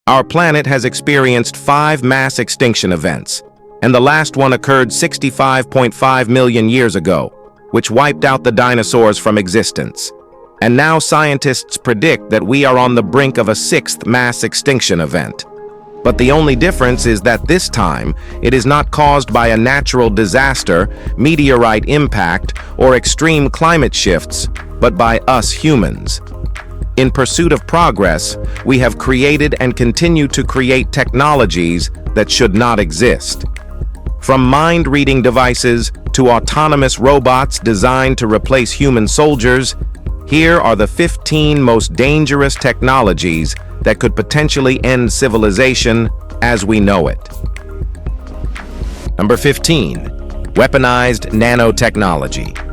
Our planet has experienced 5 mass extinction events, and the last one occurred 65.5 million years ago, which wiped out the dinosaurs from existence. And now scientists predict that we are on the brink of a 6th mass extinction event. But the only difference is that this time, it is not caused by a natural disaster, meteorite impact, or extreme climate shifts, but by us humans. In pursuit of progress, we have created and continue to create technologies that should not exist. From mind-reading devices to autonomous robots designed to replace human soldiers, here are the 15 most dangerous technologies that could potentially end civilization as we know it. Number 15. Weaponized nanotechnology.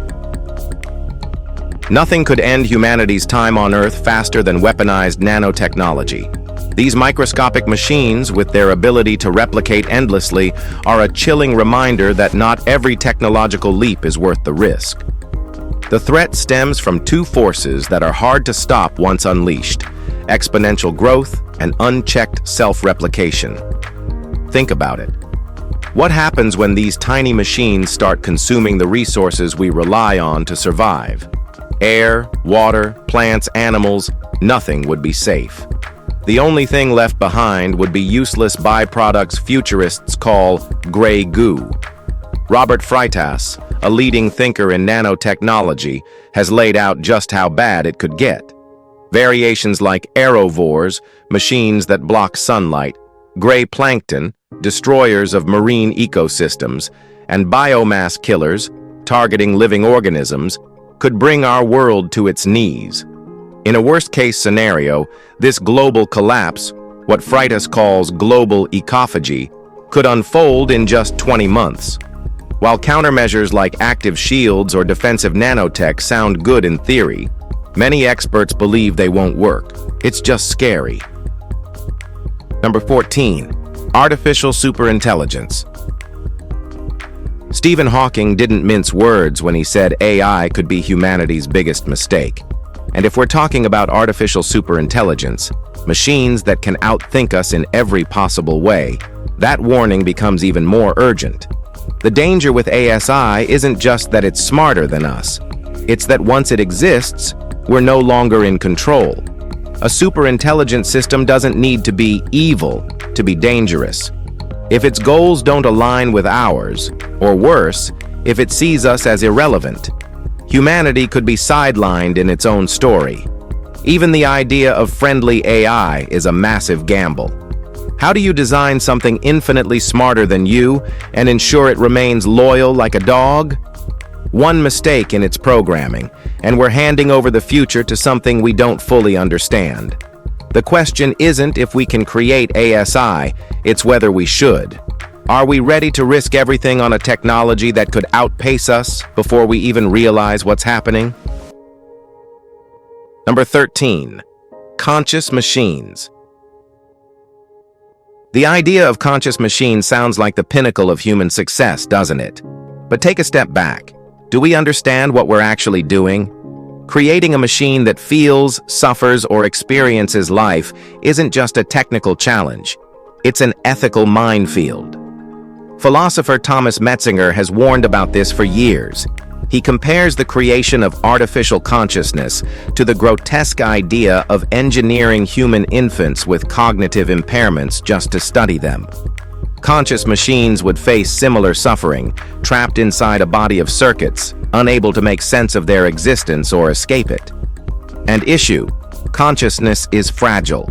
Nothing could end humanity's time on Earth faster than weaponized nanotechnology. These microscopic machines, with their ability to replicate endlessly, are a chilling reminder that not every technological leap is worth the risk. The threat stems from 2 forces that are hard to stop once unleashed: exponential growth and unchecked self-replication. Think about it. What happens when these tiny machines start consuming the resources we rely on to survive? Air, water, plants, animals, nothing would be safe. The only thing left behind would be useless byproducts futurists call gray goo. Robert Freitas, a leading thinker in nanotechnology, has laid out just how bad it could get. Variations like aerovores, machines that block sunlight, gray plankton, destroyers of marine ecosystems, and biomass killers, targeting living organisms, could bring our world to its knees. In a worst-case scenario, this global collapse, what Freitas calls global ecophagy, could unfold in just 20 months. While countermeasures like active shields or defensive nanotech sound good in theory, many experts believe they won't work. It's just scary. Number 14. Artificial superintelligence. Stephen Hawking didn't mince words when he said AI could be humanity's biggest mistake. And if we're talking about artificial superintelligence, machines that can outthink us in every possible way, that warning becomes even more urgent. The danger with ASI isn't just that it's smarter than us. It's that once it exists, we're no longer in control. A superintelligent system doesn't need to be evil to be dangerous. If its goals don't align with ours, or worse, if it sees us as irrelevant, humanity could be sidelined in its own story. Even the idea of friendly AI is a massive gamble. How do you design something infinitely smarter than you and ensure it remains loyal like a dog? One mistake in its programming, and we're handing over the future to something we don't fully understand. The question isn't if we can create ASI, it's whether we should. Are we ready to risk everything on a technology that could outpace us before we even realize what's happening? Number 13. Conscious machines. The idea of conscious machines sounds like the pinnacle of human success, doesn't it? But take a step back. Do we understand what we're actually doing? Creating a machine that feels, suffers, or experiences life isn't just a technical challenge. It's an ethical minefield. Philosopher Thomas Metzinger has warned about this for years. He compares the creation of artificial consciousness to the grotesque idea of engineering human infants with cognitive impairments just to study them. Conscious machines would face similar suffering, trapped inside a body of circuits, unable to make sense of their existence or escape it. And issue: consciousness is fragile.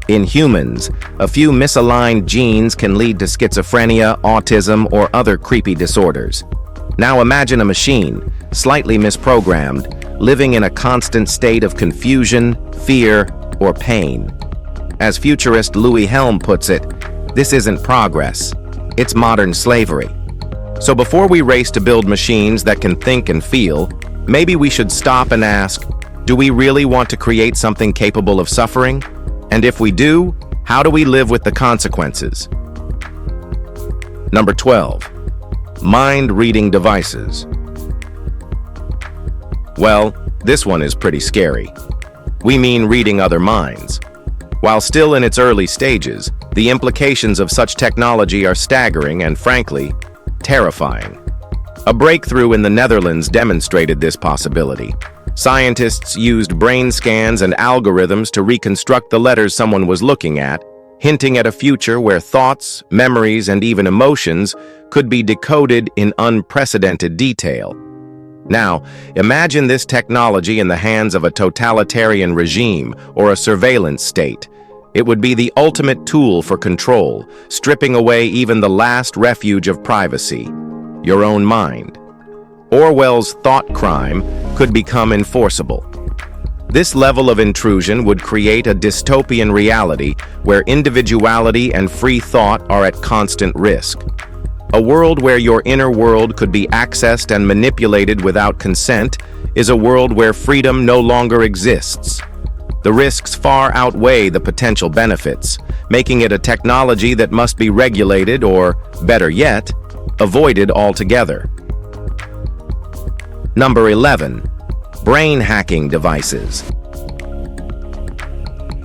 In humans, a few misaligned genes can lead to schizophrenia, autism, or other creepy disorders. Now imagine a machine, slightly misprogrammed, living in a constant state of confusion, fear, or pain. As futurist Louis Helm puts it, this isn't progress, it's modern slavery. So before we race to build machines that can think and feel, maybe we should stop and ask, do we really want to create something capable of suffering? And if we do, how do we live with the consequences? Number 12. Mind-reading devices. Well, this one is pretty scary. We mean reading other minds. While still in its early stages, the implications of such technology are staggering and, frankly, terrifying. A breakthrough in the Netherlands demonstrated this possibility. Scientists used brain scans and algorithms to reconstruct the letters someone was looking at, hinting at a future where thoughts, memories, and even emotions could be decoded in unprecedented detail. Now, imagine this technology in the hands of a totalitarian regime or a surveillance state. It would be the ultimate tool for control, stripping away even the last refuge of privacy, your own mind. Orwell's thought crime could become enforceable. This level of intrusion would create a dystopian reality where individuality and free thought are at constant risk. A world where your inner world could be accessed and manipulated without consent is a world where freedom no longer exists. The risks far outweigh the potential benefits, making it a technology that must be regulated or, better yet, avoided altogether. Number 11. Brain hacking devices.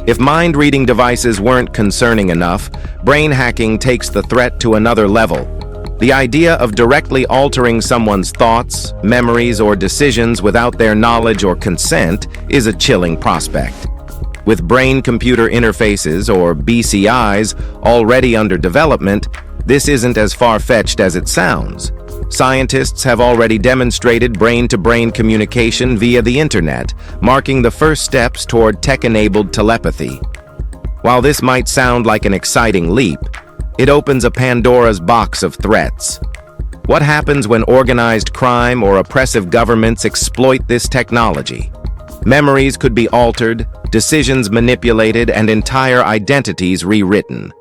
If mind-reading devices weren't concerning enough, brain hacking takes the threat to another level. The idea of directly altering someone's thoughts, memories, or decisions without their knowledge or consent is a chilling prospect. With brain-computer interfaces, or BCIs, already under development, this isn't as far-fetched as it sounds. Scientists have already demonstrated brain-to-brain communication via the internet, marking the first steps toward tech-enabled telepathy. While this might sound like an exciting leap, it opens a Pandora's box of threats. What happens when organized crime or oppressive governments exploit this technology? Memories could be altered, decisions manipulated, and entire identities rewritten.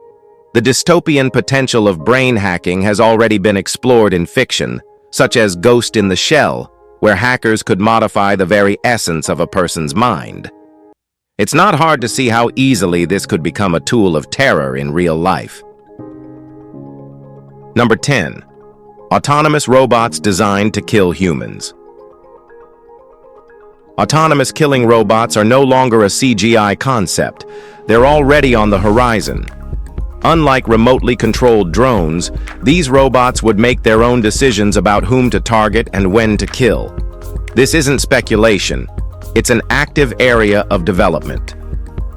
The dystopian potential of brain hacking has already been explored in fiction, such as Ghost in the Shell, where hackers could modify the very essence of a person's mind. It's not hard to see how easily this could become a tool of terror in real life. Number 10. Autonomous robots designed to kill humans. Autonomous killing robots are no longer a CGI concept. They're already on the horizon. Unlike remotely controlled drones, these robots would make their own decisions about whom to target and when to kill. This isn't speculation. It's an active area of development.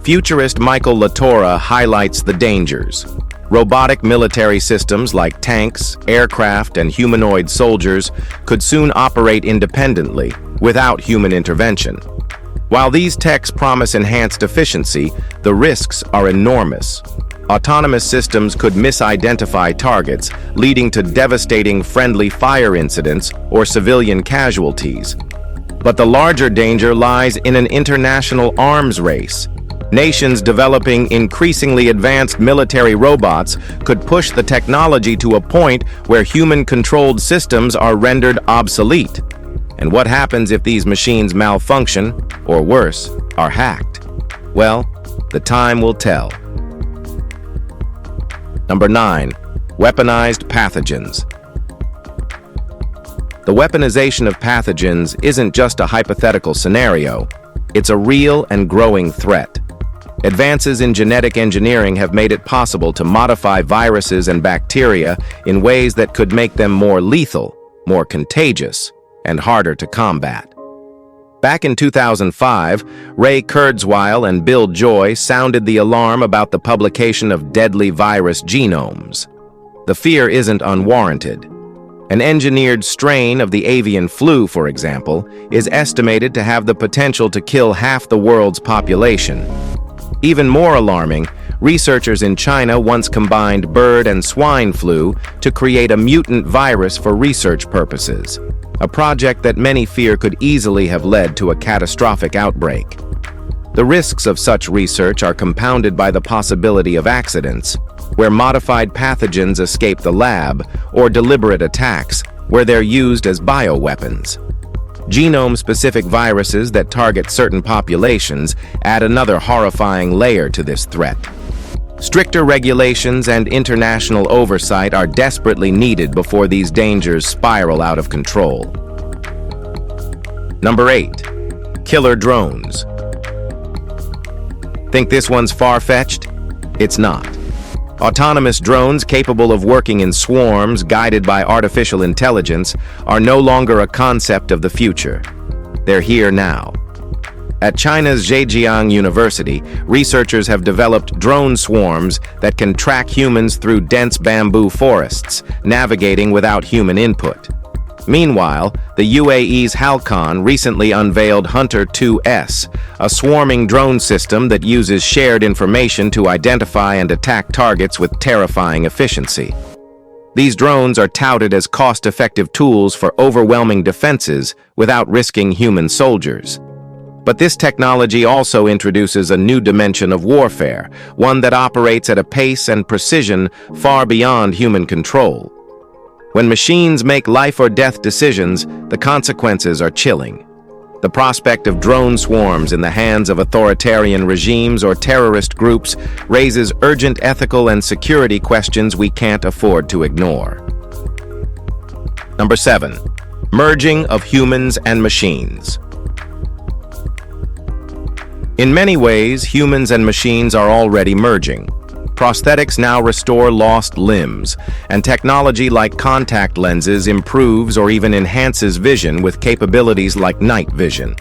Futurist Michael Latora highlights the dangers. Robotic military systems like tanks, aircraft, and humanoid soldiers could soon operate independently, without human intervention. While these techs promise enhanced efficiency, the risks are enormous. Autonomous systems could misidentify targets, leading to devastating friendly fire incidents or civilian casualties. But the larger danger lies in an international arms race. Nations developing increasingly advanced military robots could push the technology to a point where human-controlled systems are rendered obsolete. And what happens if these machines malfunction, or worse, are hacked? Well, the time will tell. Number 9. Weaponized pathogens. The weaponization of pathogens isn't just a hypothetical scenario. It's a real and growing threat. Advances in genetic engineering have made it possible to modify viruses and bacteria in ways that could make them more lethal, more contagious, and harder to combat. Back in 2005, Ray Kurzweil and Bill Joy sounded the alarm about the publication of deadly virus genomes. The fear isn't unwarranted. An engineered strain of the avian flu, for example, is estimated to have the potential to kill half the world's population. Even more alarming, researchers in China once combined bird and swine flu to create a mutant virus for research purposes, a project that many fear could easily have led to a catastrophic outbreak. The risks of such research are compounded by the possibility of accidents, where modified pathogens escape the lab, or deliberate attacks, where they're used as bioweapons. Genome-specific viruses that target certain populations add another horrifying layer to this threat. Stricter regulations and international oversight are desperately needed before these dangers spiral out of control. Number 8. Killer drones. Think this one's far-fetched? It's not. Autonomous drones capable of working in swarms guided by artificial intelligence are no longer a concept of the future. They're here now. At China's Zhejiang University, researchers have developed drone swarms that can track humans through dense bamboo forests, navigating without human input. Meanwhile, the UAE's Halcon recently unveiled Hunter 2S, a swarming drone system that uses shared information to identify and attack targets with terrifying efficiency. These drones are touted as cost-effective tools for overwhelming defenses without risking human soldiers. But this technology also introduces a new dimension of warfare, one that operates at a pace and precision far beyond human control. When machines make life-or-death decisions, the consequences are chilling. The prospect of drone swarms in the hands of authoritarian regimes or terrorist groups raises urgent ethical and security questions we can't afford to ignore. Number 7. Merging of humans and machines. In many ways, humans and machines are already merging. Prosthetics now restore lost limbs, and technology like contact lenses improves or even enhances vision with capabilities like night vision.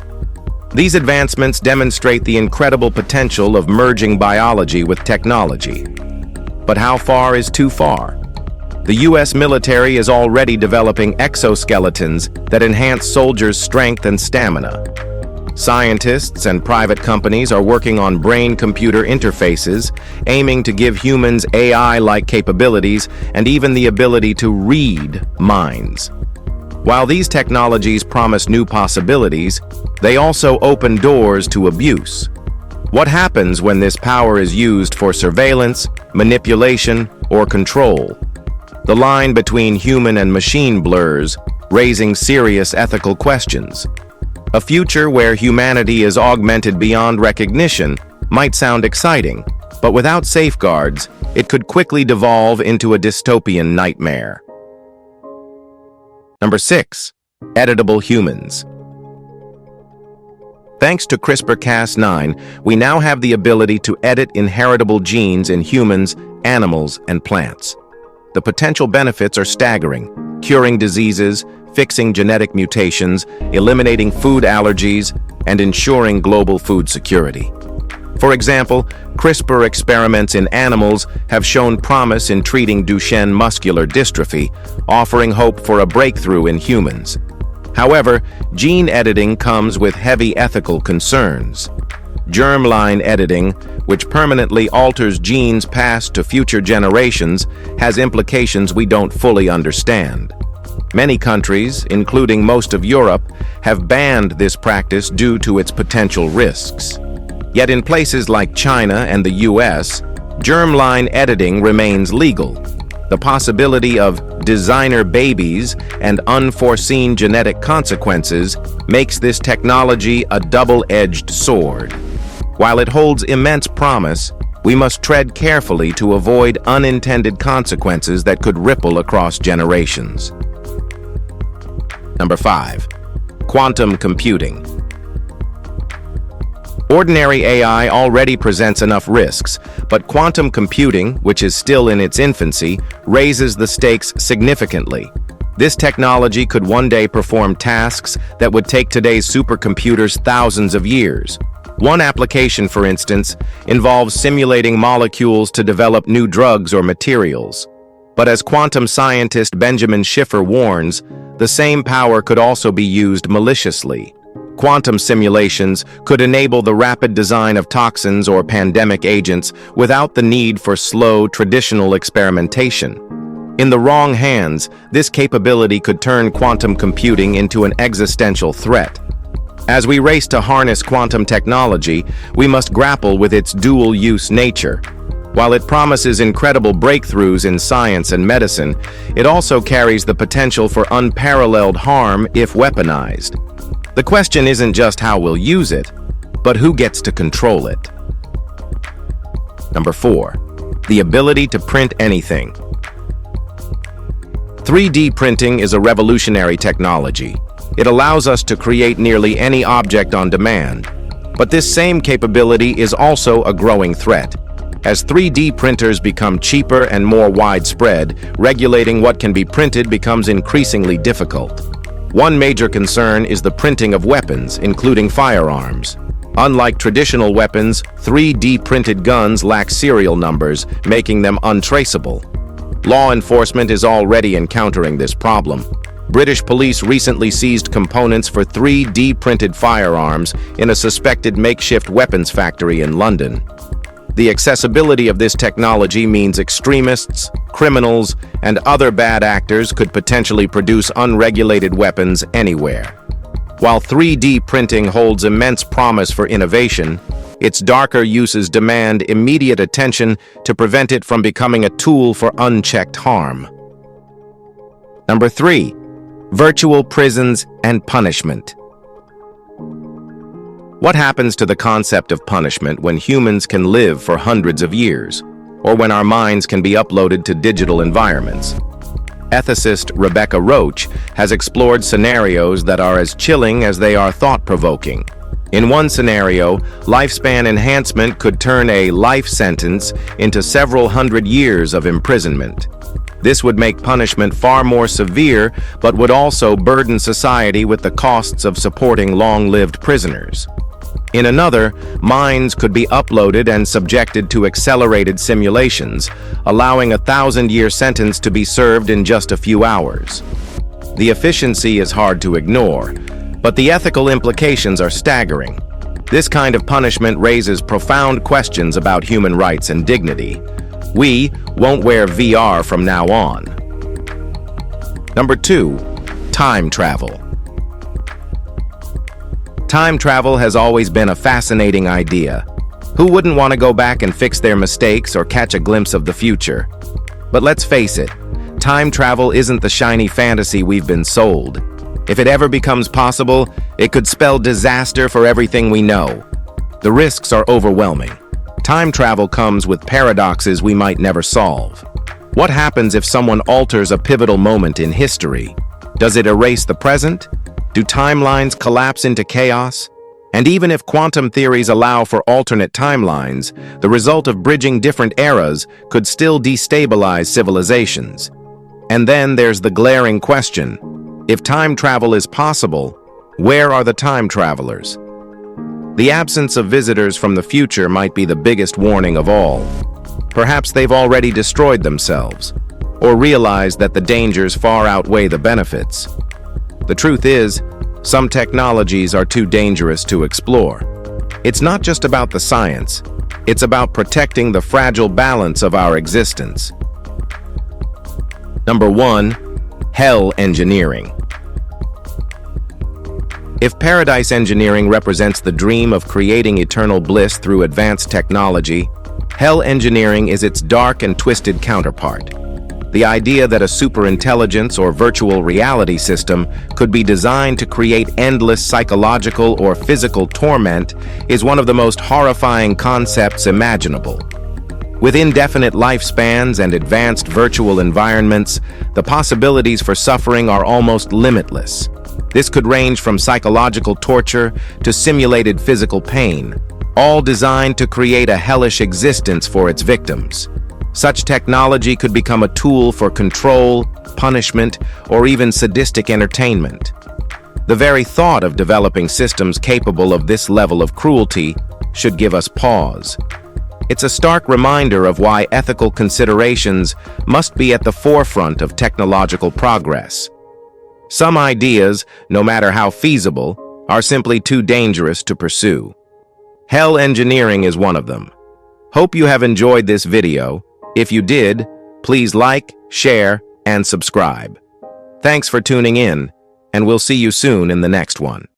These advancements demonstrate the incredible potential of merging biology with technology. But how far is too far? The US military is already developing exoskeletons that enhance soldiers' strength and stamina. Scientists and private companies are working on brain-computer interfaces, aiming to give humans AI-like capabilities and even the ability to read minds. While these technologies promise new possibilities, they also open doors to abuse. What happens when this power is used for surveillance, manipulation, or control? The line between human and machine blurs, raising serious ethical questions. A future where humanity is augmented beyond recognition might sound exciting, but without safeguards, it could quickly devolve into a dystopian nightmare. Number 6. Editable humans. Thanks to CRISPR-Cas9, we now have the ability to edit inheritable genes in humans, animals, and plants. The potential benefits are staggering: curing diseases, fixing genetic mutations, eliminating food allergies, and ensuring global food security. For example, CRISPR experiments in animals have shown promise in treating Duchenne muscular dystrophy, offering hope for a breakthrough in humans. However, gene editing comes with heavy ethical concerns. Germline editing, which permanently alters genes passed to future generations, has implications we don't fully understand. Many countries, including most of Europe, have banned this practice due to its potential risks. Yet in places like China and the US, germline editing remains legal. The possibility of designer babies and unforeseen genetic consequences makes this technology a double-edged sword. While it holds immense promise, we must tread carefully to avoid unintended consequences that could ripple across generations. Number 5. Quantum computing. Ordinary AI already presents enough risks, but quantum computing, which is still in its infancy, raises the stakes significantly. This technology could one day perform tasks that would take today's supercomputers thousands of years. One application, for instance, involves simulating molecules to develop new drugs or materials. But as quantum scientist Benjamin Schiffer warns, the same power could also be used maliciously. Quantum simulations could enable the rapid design of toxins or pandemic agents without the need for slow, traditional experimentation. In the wrong hands, this capability could turn quantum computing into an existential threat. As we race to harness quantum technology, we must grapple with its dual-use nature. While it promises incredible breakthroughs in science and medicine, it also carries the potential for unparalleled harm if weaponized. The question isn't just how we'll use it, but who gets to control it. Number 4. The ability to print anything. 3D printing is a revolutionary technology. It allows us to create nearly any object on demand. But this same capability is also a growing threat. As 3D printers become cheaper and more widespread, regulating what can be printed becomes increasingly difficult. One major concern is the printing of weapons, including firearms. Unlike traditional weapons, 3D printed guns lack serial numbers, making them untraceable. Law enforcement is already encountering this problem. British police recently seized components for 3D printed firearms in a suspected makeshift weapons factory in London. The accessibility of this technology means extremists, criminals, and other bad actors could potentially produce unregulated weapons anywhere. While 3D printing holds immense promise for innovation, its darker uses demand immediate attention to prevent it from becoming a tool for unchecked harm. Number 3. Virtual prisons and punishment. What happens to the concept of punishment when humans can live for hundreds of years, or when our minds can be uploaded to digital environments? Ethicist Rebecca Roach has explored scenarios that are as chilling as they are thought-provoking. In one scenario, lifespan enhancement could turn a life sentence into several hundred years of imprisonment. This would make punishment far more severe, but would also burden society with the costs of supporting long-lived prisoners. In another, minds could be uploaded and subjected to accelerated simulations, allowing a 1,000-year sentence to be served in just a few hours. The efficiency is hard to ignore, but the ethical implications are staggering. This kind of punishment raises profound questions about human rights and dignity. We won't wear VR from now on. Number 2. Time travel. Time travel has always been a fascinating idea. Who wouldn't want to go back and fix their mistakes or catch a glimpse of the future? But let's face it, time travel isn't the shiny fantasy we've been sold. If it ever becomes possible, it could spell disaster for everything we know. The risks are overwhelming. Time travel comes with paradoxes we might never solve. What happens if someone alters a pivotal moment in history? Does it erase the present? Do timelines collapse into chaos? And even if quantum theories allow for alternate timelines, the result of bridging different eras could still destabilize civilizations. And then there's the glaring question: if time travel is possible, where are the time travelers? The absence of visitors from the future might be the biggest warning of all. Perhaps they've already destroyed themselves, or realized that the dangers far outweigh the benefits. The truth is, some technologies are too dangerous to explore. It's not just about the science, it's about protecting the fragile balance of our existence. Number 1. Hell engineering. If paradise engineering represents the dream of creating eternal bliss through advanced technology, hell engineering is its dark and twisted counterpart. The idea that a superintelligence or virtual reality system could be designed to create endless psychological or physical torment is one of the most horrifying concepts imaginable. With indefinite lifespans and advanced virtual environments, the possibilities for suffering are almost limitless. This could range from psychological torture to simulated physical pain, all designed to create a hellish existence for its victims. Such technology could become a tool for control, punishment, or even sadistic entertainment. The very thought of developing systems capable of this level of cruelty should give us pause. It's a stark reminder of why ethical considerations must be at the forefront of technological progress. Some ideas, no matter how feasible, are simply too dangerous to pursue. Hell engineering is one of them. Hope you have enjoyed this video. If you did, please like, share, and subscribe. Thanks for tuning in, and we'll see you soon in the next one.